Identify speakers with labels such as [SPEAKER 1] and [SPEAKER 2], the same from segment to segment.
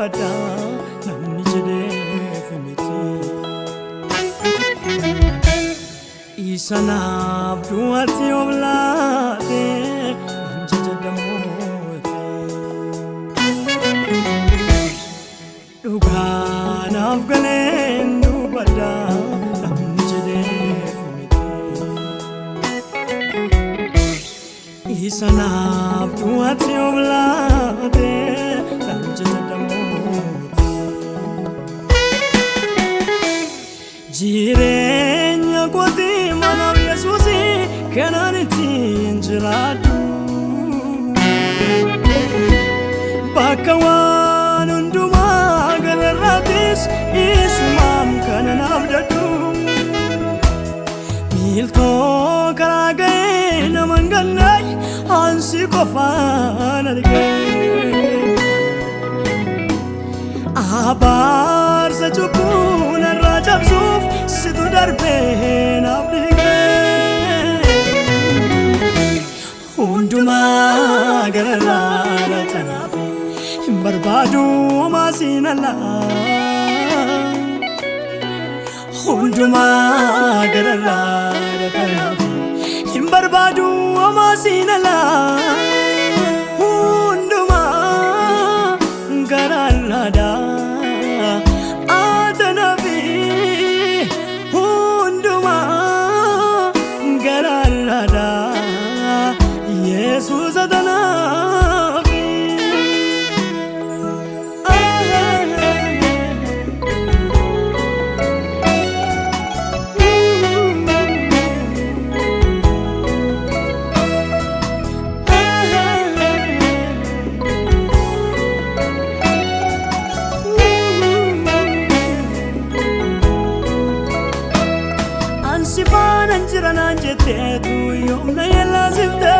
[SPEAKER 1] bada namni jedhee fimiti isanaaf du'atti oblaate anja jedhamooti dhugaanaaf galeen dubada namni jedhee fimiti isanaaf du'atti oblaate anja jedhamooti jireenya kooti manaaf Yesuusi kanaan ittiin jiraadhu bakka waan hundumaa galarraatis isumaan kanan abdadhu miiltoo karaa ga'ee naman gannaay ansi qofaan argee abaarsa cubbuu narraa cabsuuf situ darbee naaf dhigee hundumaa gararraa tanaaf hin barbaadu homaa siin alaa hundumaa gararraa tanaaf hin barbaadu homaa siin alaa hundumaa gararraa Jesus adanafi ansifaan anjiranan jetteetu yoomna yelaasifte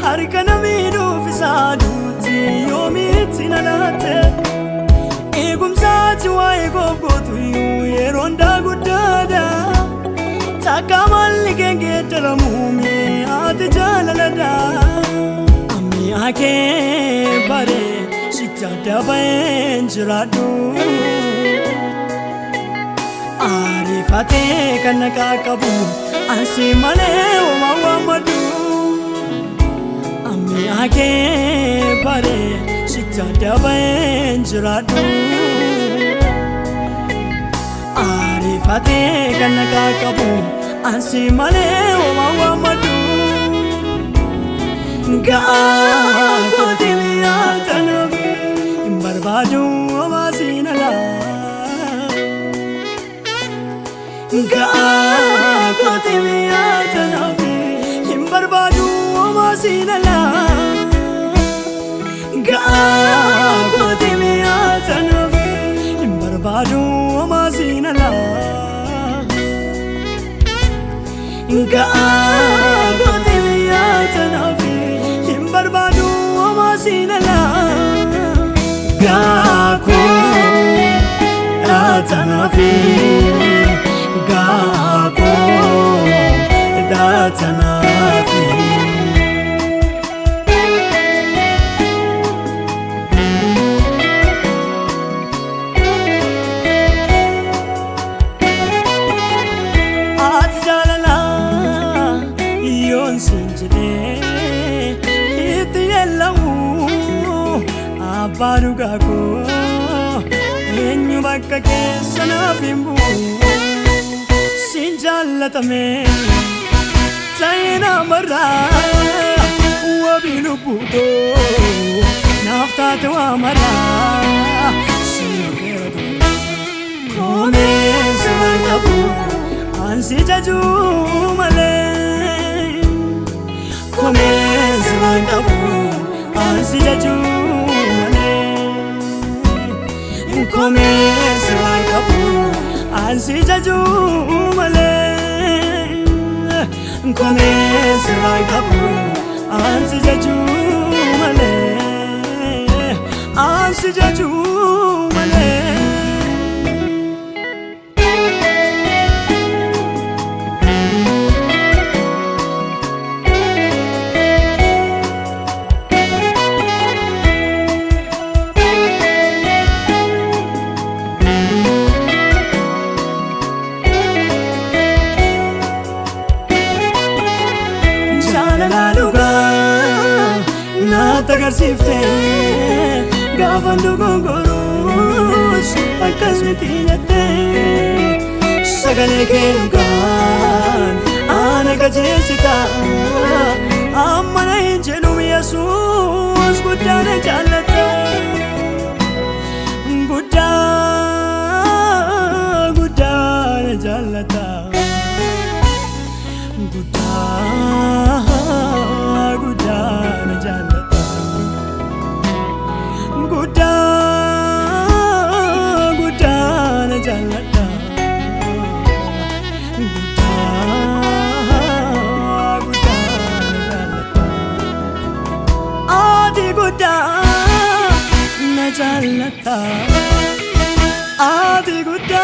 [SPEAKER 1] harka namiidhuuf isaa duuti yoomitti nalaate eegumsaati waa'ee goggootuyyuu yeroo hundaa guddaadha takka malli geengeddaramuu ati jaalaladha ammi akee bare sitti adda ba'een jiraadhu ariifatee kan naqaa qabu ansi malee homaa waammadu ammi akee bare sitti adda ba'een jiraadhu ariifatee kan naqaa qabu ansi malee homaa waammadu ga'aa kooti mi'aa tanaaf hin barbaadu homaa siin alaa ga'aa kooti mi'aa tanaaf hin barbaadu homaa siin alaa ga'aa kooti mi'aa tanaaf hin barbaadu homaa siin alaa ga'aa kooti mi'aa tanaaf hin barbaadu homaa siin alaa ga'aa kooti tanaaf Gaako datanafi Ati jalala yon sinjide iti yelawu abaru gaako enyu bakka keessa naaf hin bu'u sinjallatame sayina marra wabilu budo naftate wa marra sivedo kome sagabu ansi jaju male kome sagabu ansi jaju male kome sagabu ansi jaju male kome sagabu ansi jaju male ansi jaju male jaalala dhugaa naatti agarsiifte gaafa dogongorus akkas miti jette sagalee kee dhugaan ana qajeelchita amma na hin jedhu Yesuus guddaa na jaallata guddaa na jaallata guddaa na jaallata guddaa na jaallata Jallata, Adi Gudda,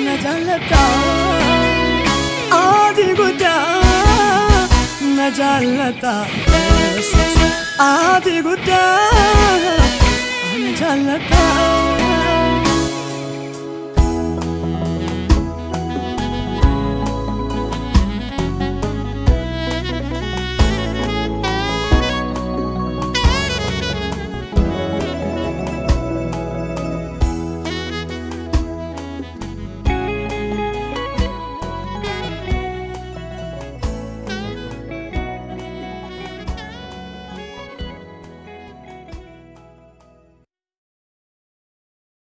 [SPEAKER 1] na jallata, Adi Gudda, na jallata, Adi Gudda, na jallata.